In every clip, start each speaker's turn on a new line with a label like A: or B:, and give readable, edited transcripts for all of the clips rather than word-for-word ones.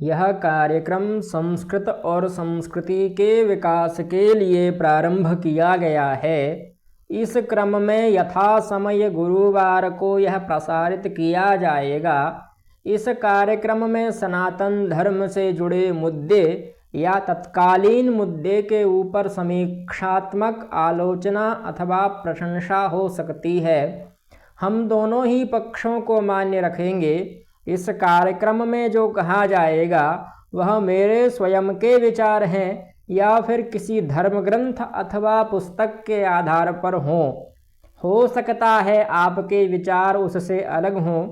A: यह कार्यक्रम संस्कृत और संस्कृति के विकास के लिए प्रारंभ किया गया है। इस क्रम में यथासमय गुरुवार को यह प्रसारित किया जाएगा। इस कार्यक्रम में सनातन धर्म से जुड़े मुद्दे या तत्कालीन मुद्दे के ऊपर समीक्षात्मक आलोचना अथवा प्रशंसा हो सकती है। हम दोनों ही पक्षों को मान्य रखेंगे। इस कार्यक्रम में जो कहा जाएगा वह मेरे स्वयं के विचार हैं या फिर किसी धर्म ग्रंथ अथवा पुस्तक के आधार पर हो सकता है आपके विचार उससे अलग हों।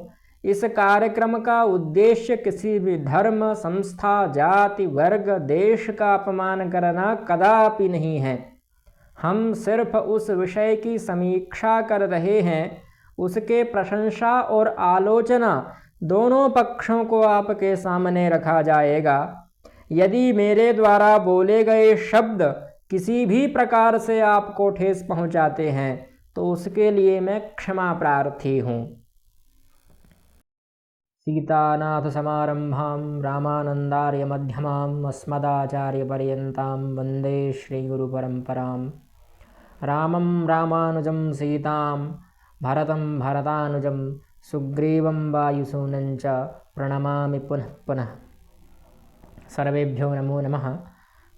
A: इस कार्यक्रम का उद्देश्य किसी भी धर्म, संस्था, जाति, वर्ग, देश का अपमान करना कदापि नहीं है। हम सिर्फ उस विषय की समीक्षा कर रहे हैं, उसके प्रशंसा और आलोचना दोनों पक्षों को आपके सामने रखा जाएगा। यदि मेरे द्वारा बोले गए शब्द किसी भी प्रकार से आपको ठेस पहुंचाते हैं तो उसके लिए मैं क्षमा प्रार्थी हूँ। सीतानाथ समारंभां रामानंदार्य मध्यमाम् अस्मदाचार्य पर्यन्तां वन्दे श्रीगुरुपरम्परां। रामं रामानुजं सीतां भरतं भरतानुजं सुग्रीवं वायुसूनं च प्रणमामि पुनः पुनः। सर्वेभ्यो नमो नमः।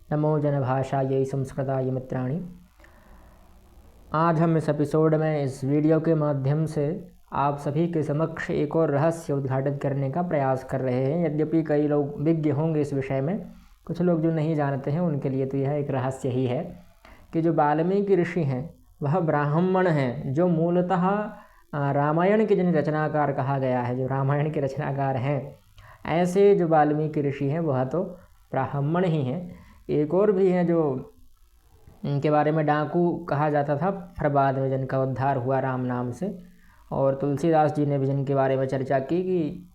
A: नमो जनभाषायै संस्कृताय मित्राणि। आज हम इस एपिसोड में इस वीडियो के माध्यम से आप सभी के समक्ष एक और रहस्य उद्घाटित करने का प्रयास कर रहे हैं। यद्यपि कई लोग विज्ञ होंगे इस विषय में, कुछ लोग जो नहीं जानते हैं उनके लिए तो यह एक रहस्य ही है कि जो वाल्मीकि ऋषि हैं वह ब्राह्मण हैं, जो मूलतः रामायण के जिन्हें रचनाकार कहा गया है, जो रामायण के रचनाकार हैं, ऐसे जो वाल्मीकि ऋषि हैं वह तो ब्राह्मण ही हैं। एक और भी हैं जो इनके बारे में डाकू कहा जाता था, फिर बाद में जिनका उद्धार हुआ राम नाम से। और तुलसीदास जी ने भी जिनके बारे में चर्चा की कि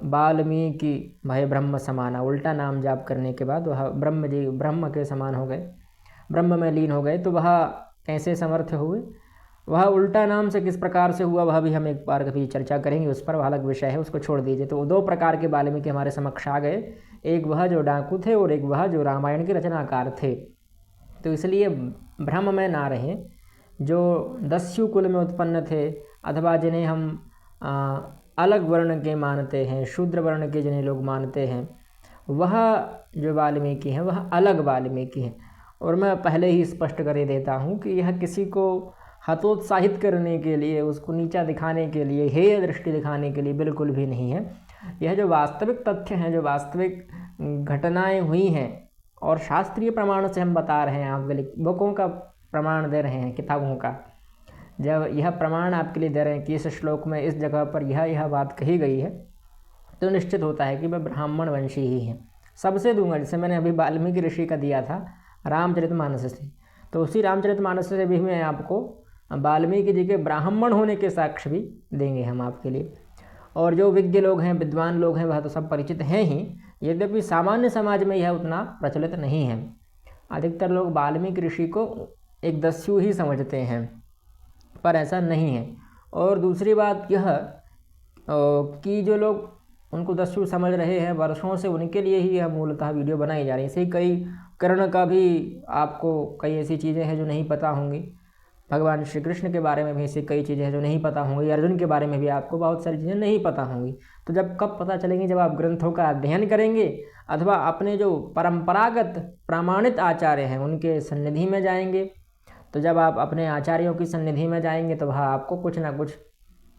A: वाल्मीकि भय ब्रह्म समाना, उल्टा नाम जाप करने के बाद वह ब्रह्म के समान हो गए, ब्रह्म में लीन हो गए। तो वह कैसे समर्थ हुए, वह उल्टा नाम से किस प्रकार से हुआ, वह भी हम एक बार कभी चर्चा करेंगे, उस पर अलग विषय है, उसको छोड़ दीजिए। तो दो प्रकार के वाल्मीकि हमारे समक्ष आ गए, एक वह जो डाकू थे और एक वह जो रामायण के रचनाकार थे। तो इसलिए भ्रम में ना रहें। जो दस्यु कुल में उत्पन्न थे अथवा जिन्हें हम अलग वर्ण के मानते हैं, शूद्र वर्ण के जिन्हें लोग मानते हैं, वह जो वाल्मीकि हैं वह अलग वाल्मीकि हैं। और मैं पहले ही स्पष्ट कर देता हूँ कि यह किसी को हतोत्साहित करने के लिए, उसको नीचा दिखाने के लिए, हेय दृष्टि दिखाने के लिए बिल्कुल भी नहीं है। यह जो वास्तविक तथ्य हैं, जो वास्तविक घटनाएं हुई हैं और शास्त्रीय प्रमाण से हम बता रहे हैं, आप बुकों का प्रमाण दे रहे हैं, किताबों का। जब यह प्रमाण आपके लिए दे रहे हैं कि इस श्लोक में इस जगह पर यह बात कही गई है, तो निश्चित होता है कि वह ब्राह्मण वंशी ही हैं। सबसे दूंगा, जैसे मैंने अभी वाल्मीकि ऋषि का दिया था रामचरितमानस से, तो उसी रामचरितमानस से भी मैं आपको वाल्मीकि जी के ब्राह्मण होने के साक्ष्य भी देंगे हम आपके लिए। और जो विज्ञ लोग हैं, विद्वान लोग हैं, वह तो सब परिचित हैं ही, यद्यपि सामान्य समाज में यह उतना प्रचलित नहीं है। अधिकतर लोग वाल्मीकि ऋषि को एक दस्यु ही समझते हैं, पर ऐसा नहीं है। और दूसरी बात यह कि जो लोग उनको दस्यु समझ रहे हैं वर्षों से, उनके लिए ही यह मूलतः वीडियो बनाई जा रही है। ऐसे ही कई कर्ण का भी आपको कई ऐसी चीज़ें हैं जो नहीं पता होंगी, भगवान श्री कृष्ण के बारे में भी ऐसी कई चीज़ें हैं जो नहीं पता होंगी, अर्जुन के बारे में भी आपको बहुत सारी चीज़ें नहीं पता होंगी। तो जब कब पता चलेंगी, जब आप ग्रंथों का अध्ययन करेंगे अथवा अपने जो परंपरागत प्रामाणित आचार्य हैं उनके सन्निधि में जाएंगे। तो जब आप अपने आचार्यों की सन्निधि में जाएंगे तो वह आपको कुछ ना कुछ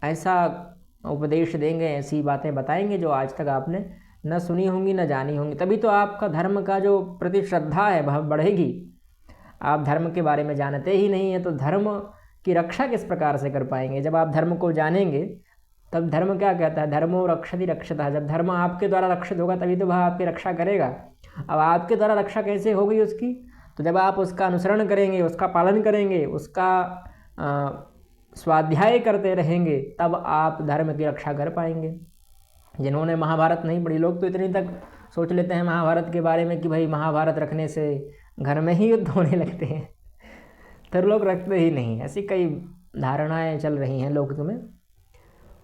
A: ऐसा उपदेश देंगे, ऐसी बातें बताएंगे जो आज तक आपने न सुनी होंगी न जानी होंगी। तभी तो आपका धर्म का जो प्रति श्रद्धा है वह बढ़ेगी। आप धर्म के बारे में जानते ही नहीं है तो धर्म की रक्षा किस प्रकार से कर पाएंगे। जब आप धर्म को जानेंगे तब धर्म क्या कहता है, धर्मो रक्षति रक्षतः। जब धर्म आपके द्वारा रक्षित होगा तभी तो वह आपकी रक्षा करेगा। अब आपके द्वारा रक्षा कैसे होगी उसकी, तो जब आप उसका अनुसरण करेंगे, उसका पालन करेंगे, उसका स्वाध्याय करते रहेंगे, तब आप धर्म की रक्षा कर पाएंगे। जिन्होंने महाभारत नहीं पढ़ी, लोग तो इतनी तक सोच लेते हैं महाभारत के बारे में कि भाई महाभारत रखने से घर में ही युद्ध होने लगते हैं, तो लोग रखते ही नहीं। ऐसी कई धारणाएं चल रही हैं लोग में।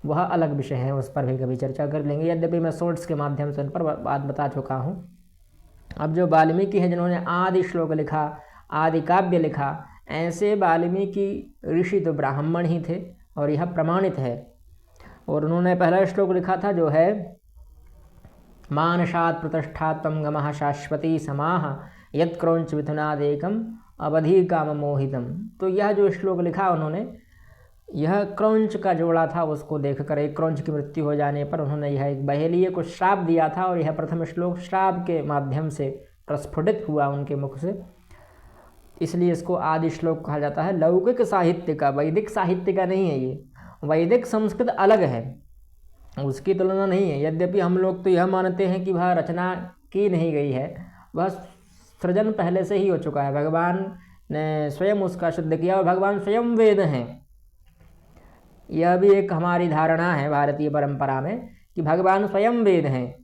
A: वह अलग विषय है, उस पर भी कभी चर्चा कर लेंगे। यद्यपि मैं शॉर्ट्स के माध्यम से उन पर बात बता चुका हूँ। अब जो वाल्मीकि हैं जिन्होंने आदि श्लोक लिखा, आदि काव्य लिखा, ऐसे वाल्मीकि ऋषि तो ब्राह्मण ही थे और यह प्रमाणित है। और उन्होंने पहला श्लोक लिखा था जो है मानसात् प्रतिष्ठात्वं गमः शाश्वती समाह यत्क्रौंच मिथुनादेकम अवधि काम मोहितम। तो यह जो श्लोक लिखा उन्होंने, यह क्रौंच का जोड़ा था, उसको देखकर एक क्रौंच की मृत्यु हो जाने पर उन्होंने यह एक बहेलिये को श्राप दिया था और यह प्रथम श्लोक श्राप के माध्यम से प्रस्फुटित हुआ उनके मुख से, इसलिए इसको आदि श्लोक कहा जाता है। लौकिक साहित्य का, वैदिक साहित्य का नहीं है ये। वैदिक संस्कृत अलग है, उसकी तुलना नहीं है। यद्यपि हम लोग तो यह मानते हैं कि वह रचना की नहीं गई है, वह सृजन पहले से ही हो चुका है, भगवान ने स्वयं उसका शुद्ध किया और भगवान स्वयं वेद हैं। यह भी एक हमारी धारणा है भारतीय परंपरा में कि भगवान स्वयं वेद हैं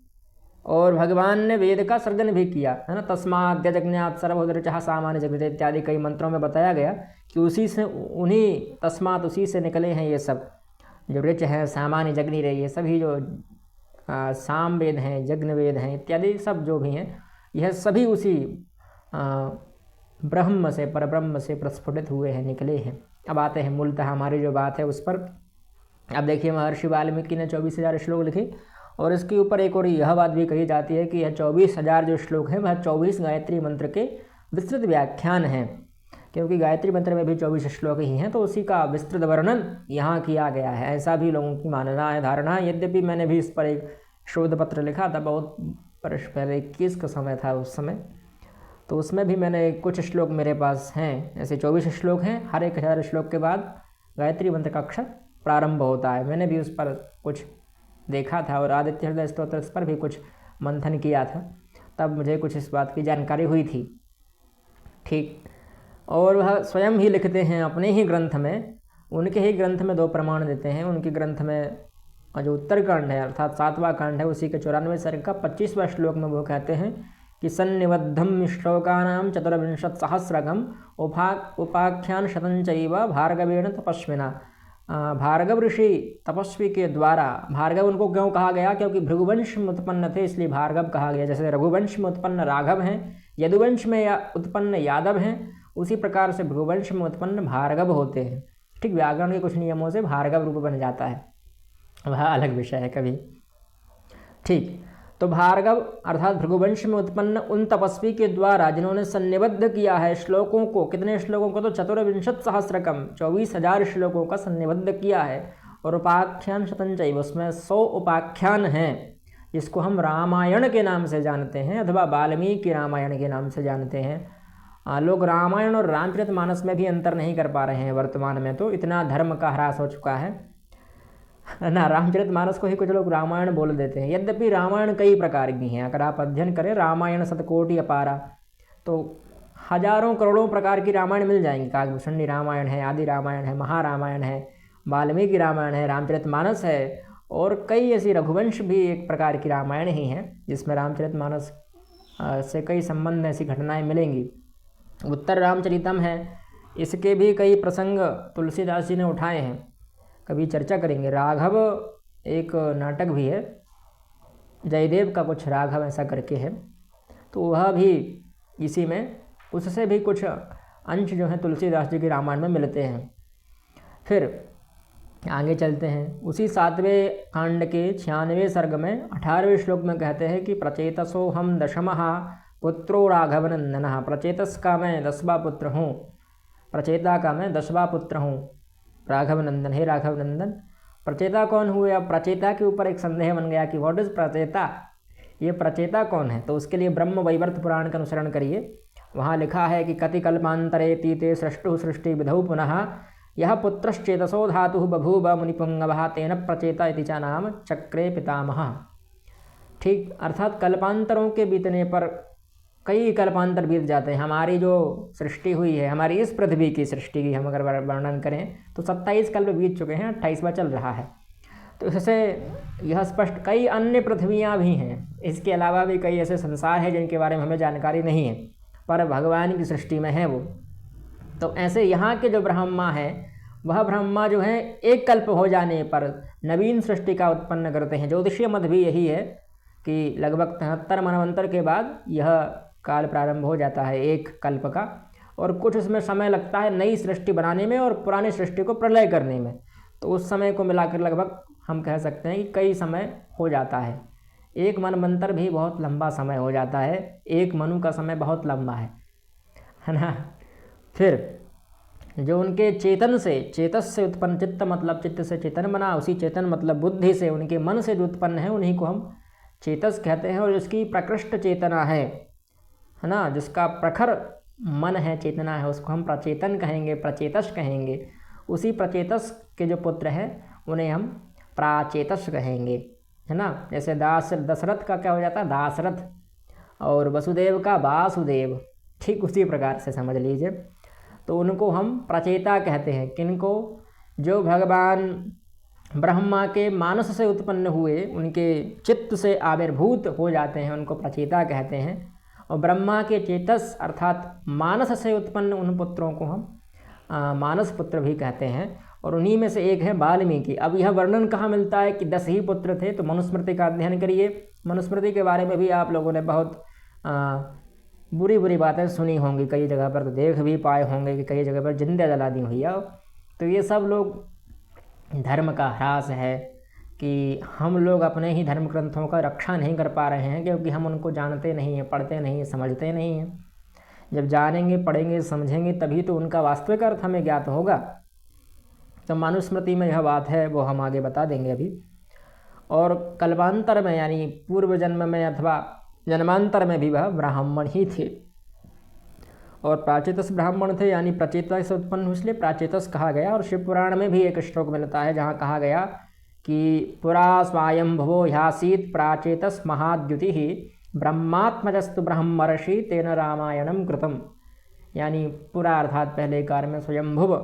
A: और भगवान ने वेद का सृजन भी किया है ना। तस्माद् यज्ञात् सर्वोदर्चः सामान्य जगत इत्यादि कई मंत्रों में बताया गया कि उसी से, उन्हीं तस्मात् उसी से निकले हैं ये सब जो ऋच है, सामान्य जग्नि रही है, सभी जो साम वेद हैं, यज्ञ वेद हैं इत्यादि सब जो भी हैं, यह सभी उसी ब्रह्म से, परब्रह्म से प्रस्फुटित हुए हैं, निकले हैं। अब आते हैं मूलतः हमारी जो बात है उस पर। अब देखिए महर्षि वाल्मीकि ने 24,000 श्लोक लिखे और इसके ऊपर एक और यह बात भी कही जाती है कि यह 24,000 जो श्लोक हैं वह 24 गायत्री मंत्र के विस्तृत व्याख्यान हैं, क्योंकि गायत्री मंत्र में भी 24 श्लोक ही हैं, तो उसी का विस्तृत वर्णन यहाँ किया गया है। ऐसा भी लोगों की मानना है, धारणा है। यद्यपि मैंने भी इस पर एक शोध पत्र लिखा था, बहुत वर्ष पहले, 21 का समय था उस समय, तो उसमें भी मैंने कुछ श्लोक मेरे पास हैं। ऐसे 24 श्लोक हैं, हर 1000 श्लोक के बाद गायत्री मंत्र का अक्षर प्रारंभ होता है। मैंने भी उस पर कुछ देखा था और आदित्य हृदय स्तोत्र इस पर भी कुछ मंथन किया था, तब मुझे कुछ इस बात की जानकारी हुई थी। ठीक, और वह स्वयं ही लिखते हैं अपने ही ग्रंथ में, उनके ही ग्रंथ में 2 प्रमाण देते हैं। उनके ग्रंथ में जो उत्तरकांड है अर्थात 7वां कांड है, उसी के 94 सर्ग का 25वां श्लोक में वो कहते हैं कि सन्निबद्धम श्लोकानां 24,000 उपाख्यान शतं चैव भार्गवेण तपस्विना। भार्गव ऋषि तपस्वी के द्वारा, भार्गव उनको क्यों कहा गया, क्योंकि भृगुवंश में उत्पन्न थे इसलिए भार्गव कहा गया। जैसे रघुवंश में उत्पन्न राघव हैं, यदुवंश में उत्पन्न यादव हैं, उसी प्रकार से भृगुवंश में उत्पन्न भार्गव होते हैं। ठीक, व्याकरण के कुछ नियमों से भार्गव रूप बन जाता है, वह अलग विषय है कभी। ठीक, तो भार्गव अर्थात भृगुवंश में उत्पन्न उन तपस्वी के द्वारा जिन्होंने सन्निबद्ध किया है श्लोकों को, कितने श्लोकों को, तो 24,000 24,000 श्लोकों का सन्निबद्ध किया है। और उपाख्यान शतं चैव, उसमें 100 उपाख्यान हैं जिसको हम रामायण के नाम से जानते हैं अथवा वाल्मीकि रामायण के नाम से जानते हैं। लोग रामायण और रामचरितमानस में भी अंतर नहीं कर पा रहे हैं वर्तमान में, तो इतना धर्म का ह्रास हो चुका है ना। रामचरितमानस को ही कुछ लोग रामायण बोल देते हैं, यद्यपि रामायण कई प्रकार की हैं। अगर आप अध्ययन करें रामायण शतकोटि अपारा, तो हजारों करोड़ों प्रकार की रामायण मिल जाएंगी। काकभूषणी रामायण है, आदि रामायण है, महारामायण है, वाल्मीकि रामायण है, रामचरितमानस है, और कई ऐसी रघुवंश भी एक प्रकार की रामायण ही हैं जिसमें रामचरितमानस से कई संबंध ऐसी घटनाएँ मिलेंगी। उत्तर रामचरितम है, इसके भी कई प्रसंग तुलसीदास जी ने उठाए हैं, कभी चर्चा करेंगे। राघव एक नाटक भी है, जयदेव का कुछ राघव ऐसा करके है, तो वह भी इसी में, उससे भी कुछ अंश जो है तुलसीदास जी के रामायण में मिलते हैं। फिर आगे चलते हैं, उसी 7वें कांड के 96वें सर्ग में 18वें श्लोक में कहते हैं कि प्रचेतसो हम दशमः पुत्रो राघवनंदनः। प्रचेतस का मैं 10वां पुत्र हूँ, प्रचेता का मैं 10वां पुत्र हूँ, राघवनंदन। हे राघवनंदन, प्रचेता कौन हुए? अब प्रचेता के ऊपर एक संदेह बन गया कि व्हाट इज प्रचेता, ये प्रचेता कौन है? तो उसके लिए ब्रह्म वैवर्त पुराण का अनुसरण करिए। वहाँ लिखा है कि कति कल्पांतरे तीते सृष्टु सृष्टि विधौ पुनः यह पुत्रश्चेतसो धातुः बभूव मुनिपुंगवः तेन प्रचेता इति च नाम चक्रे पितामह। ठीक, अर्थात कल्पांतरों के बीतने पर, कई कल्पांतर बीत जाते हैं। हमारी जो सृष्टि हुई है, हमारी इस पृथ्वी की सृष्टि की हम अगर वर्णन करें तो 27 कल्प बीत चुके हैं, 28वां चल रहा है। तो इससे यह स्पष्ट, कई अन्य पृथ्वियाँ भी हैं, इसके अलावा भी कई ऐसे संसार हैं जिनके बारे में हमें जानकारी नहीं है, पर भगवान की सृष्टि में है वो। तो ऐसे यहाँ के जो ब्रह्मा हैं वह ब्रह्मा जो है एक कल्प हो जाने पर नवीन सृष्टि का उत्पन्न करते हैं। ज्योतिषीय मत भी यही है कि लगभग 73 मनवंतर के बाद यह काल प्रारंभ हो जाता है एक कल्प का, और कुछ उसमें समय लगता है नई सृष्टि बनाने में और पुरानी सृष्टि को प्रलय करने में। तो उस समय को मिलाकर लगभग हम कह सकते हैं कि कई समय हो जाता है। एक मनवंतर भी बहुत लंबा समय हो जाता है, एक मनु का समय बहुत लंबा है ना। फिर जो उनके चेतन से, चेतस से उत्पन्न, चित्त मतलब चित्त से चेतन बना, उसी चेतन मतलब बुद्धि से, उनके मन से जो उत्पन्न है उन्हीं को हम चेतस कहते हैं। और जिसकी प्रकृष्ट चेतना है ना, जिसका प्रखर मन है, चेतना है, उसको हम प्रचेतन कहेंगे, प्रचेतस कहेंगे। उसी प्रचेतस के जो पुत्र हैं उन्हें हम प्राचेतस कहेंगे, है ना। जैसे दशरथ का क्या हो जाता है, दासरथ, और वसुदेव का वासुदेव, ठीक उसी प्रकार से समझ लीजिए। तो उनको हम प्रचेता कहते हैं। किनको? जो भगवान ब्रह्मा के मानस से उत्पन्न हुए, उनके चित्त से आविर्भूत हो जाते हैं, उनको प्रचेता कहते हैं। और ब्रह्मा के चेतस अर्थात मानस से उत्पन्न उन पुत्रों को हम मानस पुत्र भी कहते हैं। और उन्हीं में से एक है वाल्मीकि। अब यह वर्णन कहाँ मिलता है कि 10 ही पुत्र थे, तो मनुस्मृति का अध्ययन करिए। मनुस्मृति के बारे में भी आप लोगों ने बहुत बुरी बुरी बातें सुनी होंगी, कई जगह पर तो देख भी पाए होंगे कि कई जगह पर जिंदा जला दी हुई है। तो ये सब लोग धर्म का ह्रास है कि हम लोग अपने ही धर्म ग्रंथों का रक्षा नहीं कर पा रहे हैं, क्योंकि हम उनको जानते नहीं हैं, पढ़ते नहीं हैं, समझते नहीं हैं। जब जानेंगे, पढ़ेंगे, समझेंगे तभी तो उनका वास्तविक अर्थ हमें ज्ञात होगा। तो मनुस्मृति में यह बात है, वो हम आगे बता देंगे अभी। और कल्पांतर में यानी पूर्व जन्म में अथवा जन्मांतर में भी वह ब्राह्मण ही थे, और प्राचेतस ब्राह्मण थे, यानी प्रचेता से उत्पन्न हुए, इसलिए प्राचेतस कहा गया। और शिव पुराण में भी एक श्लोक मिलता है जहाँ कहा गया कि पुरा स्वायंभवो ह्यासीत प्राचेतस महाद्युति ब्रह्मात्मजस्तु ब्रह्मर्षि तेन रामायणम कृतम। यानी पुरा अर्थात पहले काल में स्वयंभुव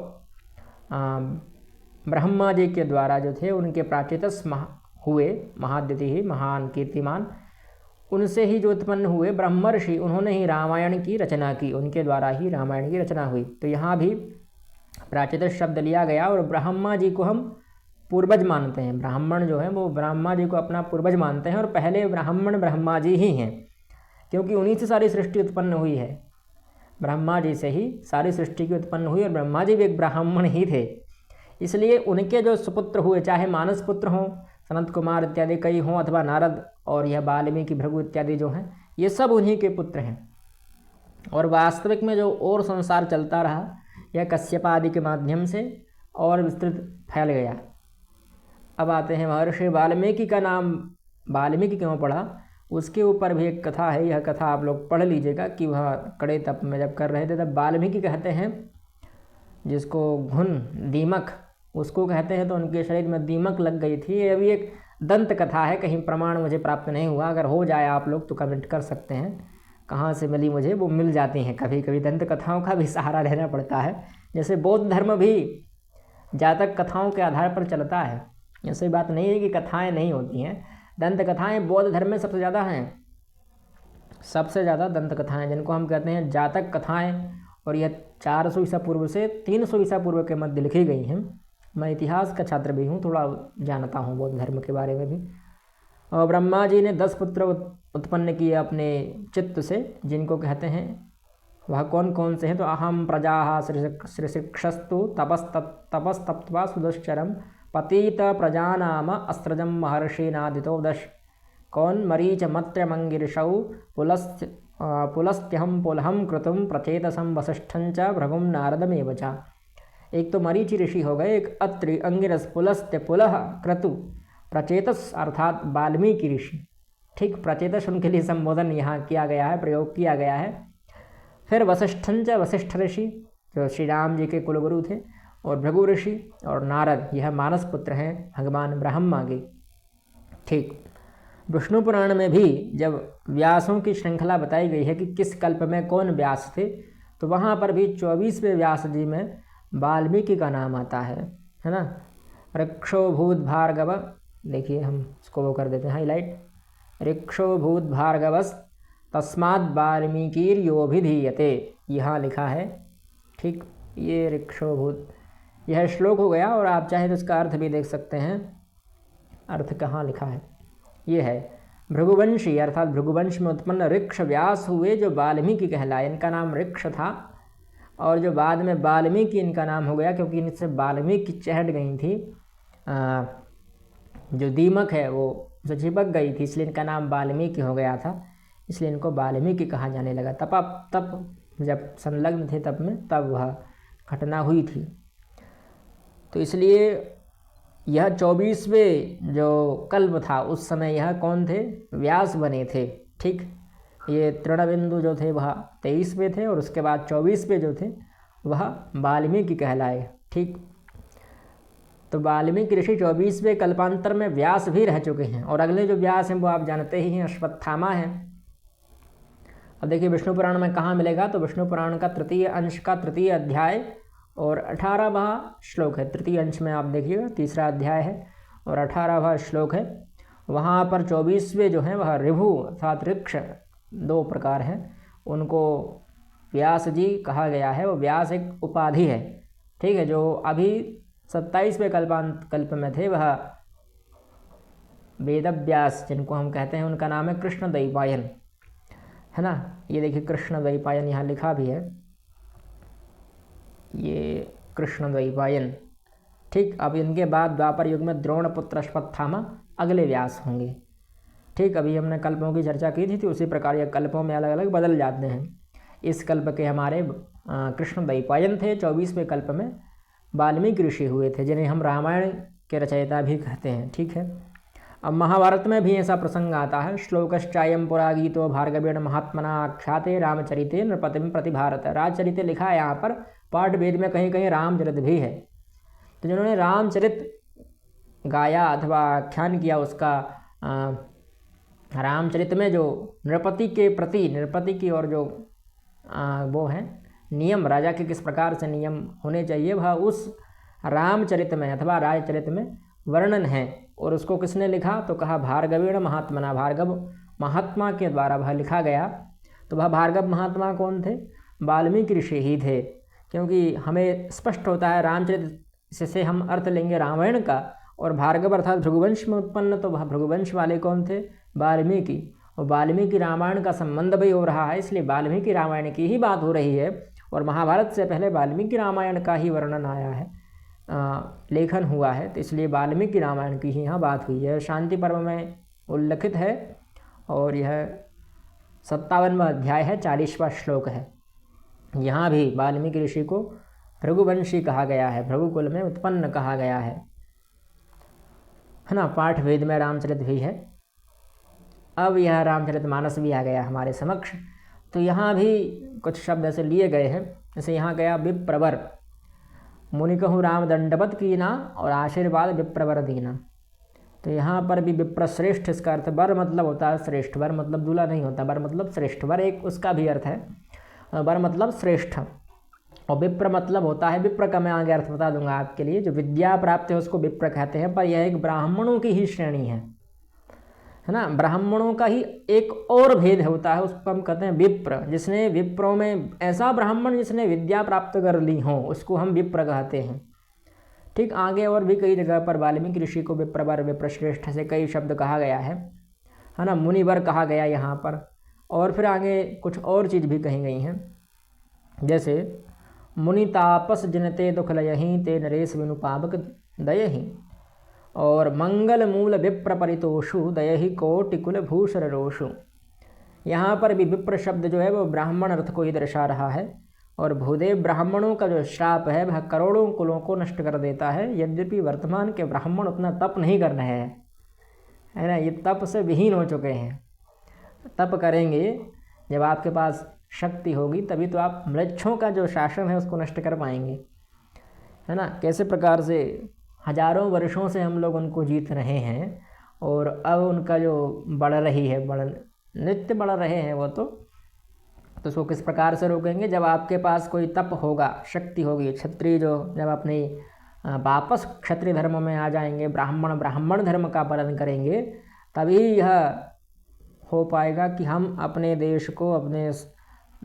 A: ब्रह्मा जी के द्वारा जो थे उनके प्राचेतस हुए, महाद्युति ही, महान कीर्तिमान, उनसे ही जो उत्पन्न हुए ब्रह्मर्षि, उन्होंने ही रामायण की रचना की, उनके द्वारा ही रामायण की रचना हुई। तो यहाँ भी प्राचेतस शब्द लिया गया। और ब्रह्मा जी को हम पूर्वज मानते हैं। ब्राह्मण जो है वो ब्रह्मा जी को अपना पूर्वज मानते हैं, और पहले ब्राह्मण ब्रह्मा जी ही हैं, क्योंकि उन्हीं से सारी सृष्टि उत्पन्न हुई है। ब्रह्मा जी से ही सारी सृष्टि की उत्पन्न हुई, और ब्रह्मा जी भी एक ब्राह्मण ही थे। इसलिए उनके जो सुपुत्र हुए, चाहे मानस पुत्र हों, सनत कुमार इत्यादि कई हों, अथवा नारद और यह वाल्मीकि, भृगु इत्यादि जो हैं, ये सब उन्हीं के पुत्र हैं। और वास्तविक में जो और संसार चलता रहा, यह कश्यप आदि के माध्यम से और विस्तृत फैल गया। अब आते हैं महर्षि वाल्मीकि का नाम वाल्मीकि क्यों पड़ा, उसके ऊपर भी एक कथा है। यह कथा आप लोग पढ़ लीजिएगा कि वह कड़े तप में जब कर रहे थे तब वाल्मीकि कहते हैं, जिसको घुन, दीमक उसको कहते हैं, तो उनके शरीर में दीमक लग गई थी। ये अभी एक दंत कथा है, कहीं प्रमाण मुझे प्राप्त नहीं हुआ। अगर हो जाए आप लोग तो कमेंट कर सकते हैं, कहाँ से मिली मुझे, वो मिल जाती हैं। कभी कभी दंत कथाओं का भी सहारा लेना पड़ता है। जैसे बौद्ध धर्म भी जातक कथाओं के आधार पर चलता है। ऐसी बात नहीं है कि कथाएं नहीं होती हैं। दंत कथाएं बौद्ध धर्म में सबसे ज़्यादा हैं, सबसे ज़्यादा दंत कथाएं, जिनको हम कहते हैं जातक कथाएं। और यह 400 ईसा पूर्व से 300 ईसा पूर्व के मध्य लिखी गई हैं। मैं इतिहास का छात्र भी हूँ, थोड़ा जानता हूँ बौद्ध धर्म के बारे में भी। और ब्रह्मा जी ने 10 पुत्र उत्पन्न किए अपने चित्त से, जिनको कहते हैं, वह कौन कौन से हैं, तो अहम प्रजा श्रीशिक्षस्तु तपस्तप्त्वा सुदुश्चरम पतीत प्रजानाम अस्त्रजम महर्षि नादितो दश। कौन? मरीच मत्र्य मंगिरशौ पुलस्त्यहम पुलहम कृतुम प्रचेतसम वसिष्ठं च भृगुम नारदमेव च। एक तो मरीचि ऋषि हो गए, एक अत्रि, अंगिरस, पुलस्त्य, पुलह, क्रतु, प्रचेतस अर्थात वाल्मीकि ऋषि। ठीक, प्रचेतस उनके लिए संबोधन यहाँ किया गया है, प्रयोग किया गया है। फिर वसिष्ठं च, वसिष्ठ ऋषि जो श्री राम जी के कुलगुरु थे, और भृगु ऋषि और नारद, यह मानस पुत्र हैं भगवान ब्रह्मा के। ठीक, विष्णु पुराण में भी जब व्यासों की श्रृंखला बताई गई है कि किस कल्प में कौन व्यास थे, तो वहाँ पर भी 24वें व्यास जी में वाल्मीकि का नाम आता है ना। ऋक्षो भूत भार्गव, देखिए हम इसको वो कर देते हैं हाईलाइट, ऋक्षो भूत भार्गवस तस्माद् वाल्मीकिर्योभिधीयते, यहाँ लिखा है। ठीक, ये ऋक्षो भूत, यह श्लोक हो गया। और आप चाहे तो इसका अर्थ भी देख सकते हैं। अर्थ कहाँ लिखा है, ये है भृगुवंशी अर्थात भृगुवंश में उत्पन्न ऋक्ष व्यास हुए जो वाल्मीकि कहलाए। इनका नाम ऋक्ष था और जो बाद में वाल्मीकि इनका नाम हो गया, क्योंकि इनसे वाल्मीकि चहट गई थी, जो दीमक है वो उसे चिपक गई थी, इसलिए इनका नाम वाल्मीकि हो गया था। इसलिए इनको वाल्मीकि कहा जाने लगा। तब जब संलग्न थे तब वह घटना हुई थी। तो इसलिए यह 24वें जो कल्प था उस समय यह कौन थे, व्यास बने थे। ठीक, ये तृणबिंदु जो थे वह 23वें थे और उसके बाद 24वें जो थे वह वाल्मीकि कहलाए। ठीक, तो वाल्मीकि ऋषि 24वें कल्पांतर में व्यास भी रह चुके हैं। और अगले जो व्यास हैं वो आप जानते ही हैं, अश्वत्थामा है। अब देखिए विष्णु पुराण में कहाँ मिलेगा, तो विष्णु पुराण का तृतीय अंश का तृतीय अध्याय और 18वां श्लोक है। तृतीय अंश में आप देखिएगा, तीसरा अध्याय है और 18वां श्लोक है। वहाँ पर 24वें जो हैं वह ऋभु अर्थात ऋक्ष 2 प्रकार हैं, उनको व्यास जी कहा गया है। वो व्यास एक उपाधि है। ठीक है, जो अभी 27वें कल्प में थे वह वेदव्यास जिनको हम कहते हैं उनका नाम है कृष्ण द्वैपायन, है ना। ये देखिए कृष्ण द्वैपायन यहाँ लिखा भी है, ये कृष्ण द्वैपायन। ठीक, अब इनके बाद द्वापर युग में द्रोणपुत्र अश्वत्थामा अगले व्यास होंगे। ठीक, अभी हमने कल्पों की चर्चा की थी, तो उसी प्रकार ये कल्पों में अलग अलग बदल जाते हैं। इस कल्प के हमारे कृष्ण द्वैपायन थे। 24वें कल्प में वाल्मीकि ऋषि हुए थे, जिन्हें हम रामायण के रचयिता भी कहते हैं। ठीक है, अब महाभारत में भी ऐसा प्रसंग आता है। श्लोकश्चायम पुरा गीतो भार्गवेण महात्मना आख्याते रामचरिते नृपतिम प्रतिभारत। राजचरित लिखा है यहाँ पर, पाठ वेद में कहीं कहीं रामचरित भी है। तो जिन्होंने रामचरित गाया अथवा आख्यान किया उसका रामचरित में जो नृपति के प्रति, नृपति की और जो वो है नियम, राजा के किस प्रकार से नियम होने चाहिए, वह उस रामचरित में अथवा राजचरित में वर्णन है। और उसको किसने लिखा, तो कहा भार्गवेण महात्मना, भार्गव महात्मा के द्वारा वह लिखा गया। तो वह भार्गव महात्मा कौन थे, वाल्मीकि ऋषि ही थे। क्योंकि हमें स्पष्ट होता है रामचरित से हम अर्थ लेंगे रामायण का, और भार्गव अर्थात भृगुवंश में उत्पन्न, तो वह भृगुवंश वाले कौन थे, वाल्मीकि। और वाल्मीकि रामायण का संबंध भी हो रहा है, इसलिए वाल्मीकि रामायण की ही बात हो रही है। और महाभारत से पहले वाल्मीकि रामायण का ही वर्णन आया है, लेखन हुआ है, तो इसलिए वाल्मीकि रामायण की ही यहाँ बात हुई है। शांति पर्व में उल्लिखित है और यह 57वां अध्याय है, 40वां श्लोक है। यहाँ भी वाल्मीकि ऋषि को भृगुवंशी कहा गया है, भृगुकुल में उत्पन्न कहा गया है ना। पाठ वेद में रामचरित भी है। अब यह रामचरितमानस भी आ गया हमारे समक्ष। तो यहाँ भी कुछ शब्द ऐसे लिए गए हैं, जैसे यहाँ गया विप्रवर, मुनि कहूँ राम दंडवत कीना और आशीर्वाद विप्रवर दीना। तो यहाँ पर भी विप्रश्रेष्ठ, इसका अर्थ वर मतलब होता है श्रेष्ठ। वर मतलब दूल्हा नहीं होता, वर मतलब श्रेष्ठ। वर एक उसका भी अर्थ है, वर मतलब श्रेष्ठ। और विप्र मतलब होता है, विप्र का मैं आगे अर्थ बता दूंगा आपके लिए, जो विद्या प्राप्त है उसको विप्र कहते हैं। पर यह एक ब्राह्मणों की ही श्रेणी है ना। ब्राह्मणों का ही एक और भेद होता है, उसको हम कहते हैं विप्र। जिसने विप्रों में ऐसा ब्राह्मण जिसने विद्या प्राप्त कर ली हो उसको हम विप्र कहते हैं। ठीक, आगे और भी कई जगह पर वाल्मीकि ऋषि को विप्रवर, विप्रश्रेष्ठ से कई शब्द कहा गया है ना। मुनिवर कहा गया यहाँ पर। और फिर आगे कुछ और चीज़ भी कही गई हैं, जैसे मुनि तापस जिनते दुख लयहि ते नरेश विनु पावक दयहि। और मंगल मूल विप्र परितोषु दयहि कोटि कुल भूषण रोषु। यहाँ पर भी विप्र शब्द जो है वो ब्राह्मण अर्थ को ही दर्शा रहा है। और भूदेव ब्राह्मणों का जो श्राप है वह करोड़ों कुलों को नष्ट कर देता है। यद्यपि वर्तमान के ब्राह्मण उतना तप नहीं कर रहे हैं, है ना, ये तप से विहीन हो चुके हैं। तप करेंगे जब आपके पास शक्ति होगी, तभी तो आप म्लेच्छों का जो शासन है उसको नष्ट कर पाएंगे, है ना। कैसे प्रकार से हजारों वर्षों से हम लोग उनको जीत रहे हैं और अब उनका जो बढ़ रही है, नित्य बढ़ रहे हैं वो, तो उसको किस प्रकार से रोकेंगे। जब आपके पास कोई तप होगा, शक्ति होगी, क्षत्रिय जो जब अपने वापस क्षत्रिय धर्म में आ जाएंगे, ब्राह्मण धर्म का पालन करेंगे, तभी यह हो पाएगा कि हम अपने देश को, अपने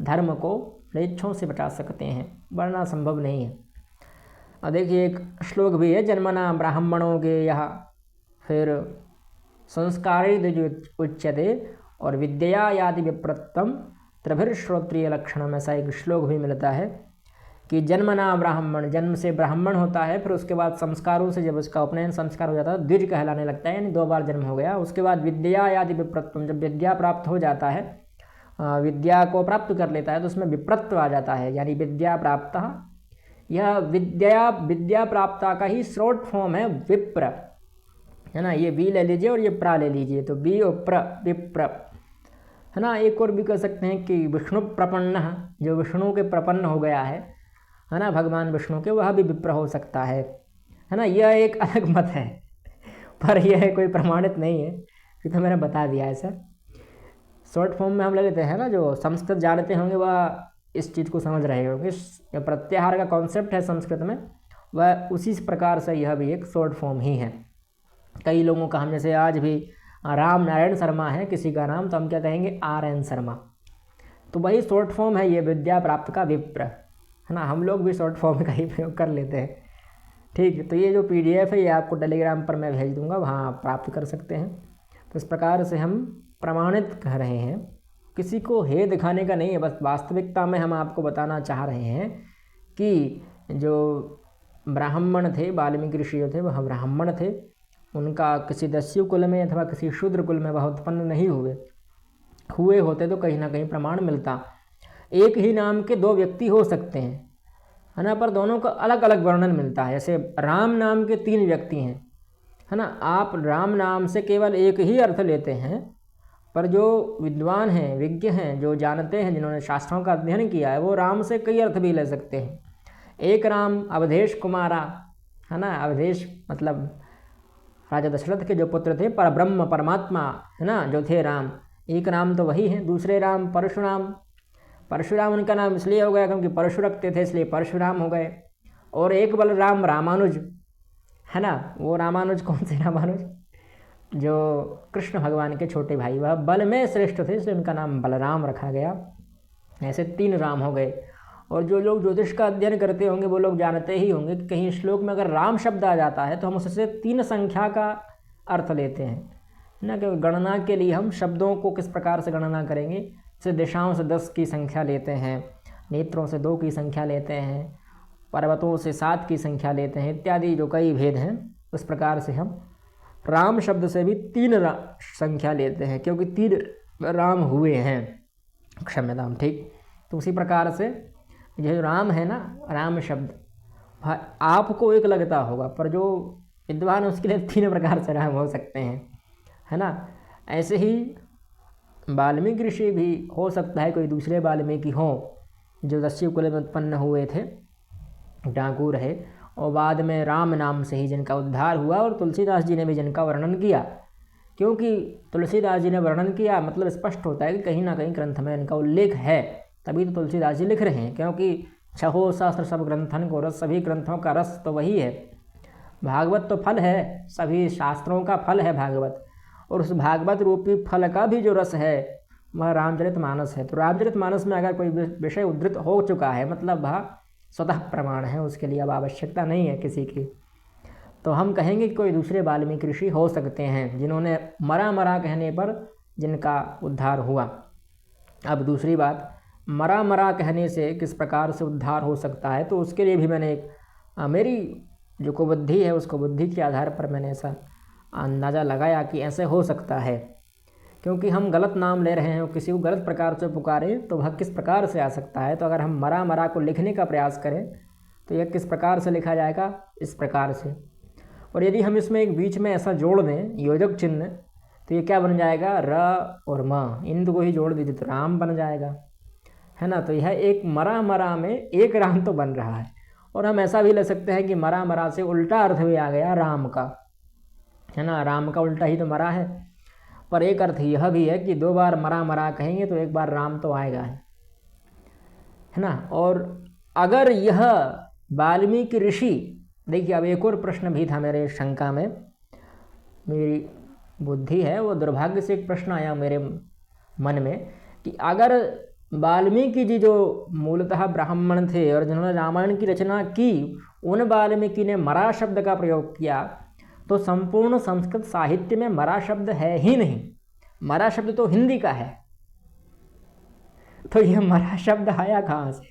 A: धर्म को म्लेच्छों से बचा सकते हैं, वरना संभव नहीं है। और देखिए एक श्लोक भी है, जन्मना ब्राह्मणों के यहाँ, फिर संस्कारित उच्यते, और विद्या यादि विप्रत्तम त्रिभिर श्रोत्रिय लक्षणम, ऐसा एक श्लोक भी मिलता है कि जन्मना ब्राह्मण, जन्म से ब्राह्मण होता है, फिर उसके बाद संस्कारों से जब उसका उपनयन संस्कार हो जाता है द्विज कहलाने लगता है, यानी 2 बार जन्म हो गया। उसके बाद विद्या यादि विप्रत्वम, जब विद्या प्राप्त हो जाता है, विद्या को प्राप्त कर लेता है तो उसमें विप्रत्व आ जाता है, यानी विद्या प्राप्त। यह विद्या प्राप्ता का ही शॉर्ट फॉर्म है विप्र, है ना। ये वी ले लीजिए और ये प्रा ले लीजिए, तो बी और प्र, विप्र, है ना। एक और भी कह सकते हैं कि विष्णु प्रपन्न, जो विष्णु के प्रपन्न हो गया है ना, भगवान विष्णु के, वह भी विप्र हो सकता है ना। यह एक अलग मत है, पर यह कोई प्रमाणित नहीं है, ये तो मैंने बता दिया है सर। शॉर्ट फॉर्म में हम ले लेते हैं ना, जो संस्कृत जानते होंगे वह इस चीज़ को समझ रहे होंगे, प्रत्याहार का कॉन्सेप्ट है संस्कृत में, वह उसी प्रकार से यह भी एक शॉर्ट फॉर्म ही है। कई लोगों का, हम जैसे आज भी राम नारायण शर्मा है किसी का नाम, तो हम क्या कहेंगे RN शर्मा, तो वही शॉर्ट फॉर्म है ये विद्या प्राप्त का विप्र, है ना। हम लोग भी शॉर्ट फॉर्म का ही प्रयोग कर लेते हैं, ठीक है। तो ये जो PDF है ये आपको टेलीग्राम पर मैं भेज दूंगा, वहाँ आप प्राप्त कर सकते हैं। तो इस प्रकार से हम प्रमाणित कह रहे हैं, किसी को हे दिखाने का नहीं है, बस वास्तविकता में हम आपको बताना चाह रहे हैं कि जो ब्राह्मण थे, वाल्मीकि ऋषि थे, वह ब्राह्मण थे, उनका किसी दस्यु कुल में अथवा किसी शूद्र कुल में वह उत्पन्न नहीं हुए होते तो कहीं ना कहीं प्रमाण मिलता। एक ही नाम के 2 व्यक्ति हो सकते हैं, है ना, पर दोनों का अलग अलग वर्णन मिलता है। जैसे राम नाम के 3 व्यक्ति हैं, है ना, आप राम नाम से केवल एक ही अर्थ लेते हैं, पर जो विद्वान हैं, विज्ञ हैं, जो जानते हैं, जिन्होंने शास्त्रों का अध्ययन किया है, वो राम से कई अर्थ भी ले सकते हैं। एक राम अवधेश कुमारा, है ना, अवधेश मतलब राजा दशरथ के जो पुत्र थे, पर ब्रह्म परमात्मा, है ना, जो थे राम, एक राम तो वही है। दूसरे राम परशुराम उनका नाम इसलिए हो गया क्योंकि परशु रखते थे, इसलिए परशुराम हो गए। और एक बलराम रामानुज, है ना, वो रामानुज कौन से रामानुज, जो कृष्ण भगवान के छोटे भाई, वह बल में श्रेष्ठ थे, इसलिए उनका नाम बलराम रखा गया। ऐसे 3 राम हो गए। और जो लोग ज्योतिष का अध्ययन करते होंगे वो लोग जानते ही होंगे कि कहीं श्लोक में अगर राम शब्द आ जाता है तो हम उससे 3 संख्या का अर्थ लेते हैं ना, कि गणना के लिए हम शब्दों को किस प्रकार से गणना करेंगे। जैसे दिशाओं से 10 की संख्या लेते हैं, नेत्रों से 2 की संख्या लेते हैं, पर्वतों से 7 की संख्या लेते हैं, इत्यादि जो कई भेद हैं, उस प्रकार से हम राम शब्द से भी 3 संख्या लेते हैं, क्योंकि 3 राम हुए हैं, क्षम्यताम, ठीक। तो उसी प्रकार से जो राम है ना, राम शब्द आपको एक लगता होगा, पर जो विद्वान उसके लिए 3 प्रकार से राम हो सकते हैं, है ना। ऐसे ही वाल्मीकि ऋषि भी हो सकता है कोई दूसरे वाल्मीकि हो, जो दस्यु कुल में उत्पन्न हुए थे, डाकू रहे, और बाद में राम नाम से ही जिनका उद्धार हुआ। और तुलसीदास जी ने भी जिनका वर्णन किया, क्योंकि तुलसीदास जी ने वर्णन किया मतलब स्पष्ट होता है कि कहीं ना कहीं ग्रंथ में इनका उल्लेख है, तभी तो तुलसीदास जी लिख रहे हैं। क्योंकि 6 सहस्त्र सब ग्रंथन को रस, सभी ग्रंथों का रस तो वही है। भागवत तो फल है, सभी शास्त्रों का फल है भागवत, और उस भागवत रूपी फल का भी जो रस है वह रामचरितमानस है। तो रामचरितमानस में अगर कोई विषय उद्धृत हो चुका है मतलब वह स्वतः प्रमाण है, उसके लिए अब आवश्यकता नहीं है किसी की। तो हम कहेंगे कि कोई दूसरे वाल्मीकि ऋषि हो सकते हैं जिन्होंने मरा कहने पर जिनका उद्धार हुआ। अब दूसरी बात, मरा कहने से किस प्रकार से उद्धार हो सकता है, तो उसके लिए भी मैंने एक मेरी जो कुबुद्धि है उसको बुद्धि के आधार पर मैंने ऐसा अंदाज़ा लगाया कि ऐसे हो सकता है। क्योंकि हम गलत नाम ले रहे हैं और किसी को गलत प्रकार से पुकारें तो वह किस प्रकार से आ सकता है। तो अगर हम मरा को लिखने का प्रयास करें तो यह किस प्रकार से लिखा जाएगा, इस प्रकार से। और यदि हम इसमें एक बीच में ऐसा जोड़ दें योजक चिन्ह, तो ये क्या बन जाएगा, र और म, इन दो को ही जोड़ दीजिए तो राम बन जाएगा, है ना। तो यह एक मरा में एक राम तो बन रहा है। और हम ऐसा भी ले सकते हैं कि मरा से उल्टा अर्थ भी आ गया राम का, है ना, राम का उल्टा ही तो मरा है। पर एक अर्थ यह भी है कि 2 बार मरा कहेंगे तो एक बार राम तो आएगा, है ना। और अगर यह वाल्मीकि ऋषि, देखिए अब एक और प्रश्न भी था मेरे शंका में, मेरी बुद्धि है वो दुर्भाग्य से एक प्रश्न आया मेरे मन में कि अगर वाल्मीकि जी जो मूलतः ब्राह्मण थे और जिन्होंने रामायण की रचना की उन वाल्मीकि ने मरा शब्द का प्रयोग किया तो संपूर्ण संस्कृत साहित्य में मरा शब्द है ही नहीं। मरा शब्द तो हिंदी का है, तो यह मरा शब्द आया कहाँ से,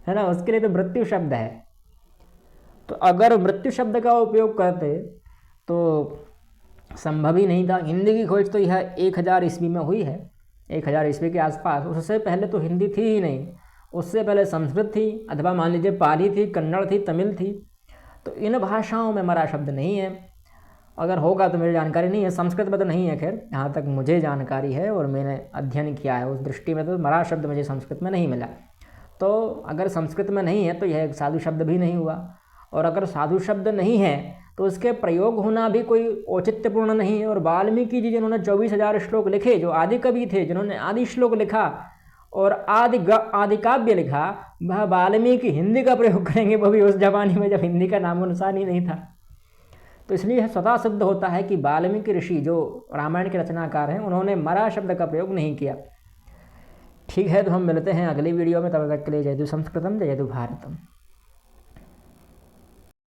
A: है ना। उसके लिए तो मृत्यु शब्द है। तो अगर मृत्यु शब्द का उपयोग करते तो संभव ही नहीं था। हिंदी की खोज तो यह 1000 ईस्वी में हुई है, 1000 ईस्वी के आसपास। उससे पहले तो हिंदी थी ही नहीं, उससे पहले संस्कृत थी, अथवा मान लीजिए पाली थी, कन्नड़ थी, तमिल थी। तो इन भाषाओं में मरा शब्द नहीं है। अगर होगा तो मेरी जानकारी नहीं है, संस्कृत में तो नहीं है। खैर यहाँ तक मुझे जानकारी है और मैंने अध्ययन किया है, उस दृष्टि में तो मरा शब्द मुझे संस्कृत में नहीं मिला। तो अगर संस्कृत में नहीं है तो यह एक साधु शब्द भी नहीं हुआ, और अगर साधु शब्द नहीं है तो उसके प्रयोग होना भी कोई औचित्यपूर्ण नहीं है। और वाल्मीकि जी जिन्होंने 24,000 श्लोक लिखे, जो आदि कवि थे, जिन्होंने आदि श्लोक लिखा और आदि काव्य लिखा, वह वाल्मीकि हिंदी का प्रयोग करेंगे, वो भी उस जमाने में जब हिंदी का नामो निशान ही नहीं था। तो इसलिए यह स्वतः सिद्ध होता है कि वाल्मीकि ऋषि जो रामायण के रचनाकार हैं, उन्होंने मरा शब्द का प्रयोग नहीं किया। ठीक है, तो हम मिलते हैं अगली वीडियो में। तब तक के लिए जय तु संस्कृतम, जय तु भारतम।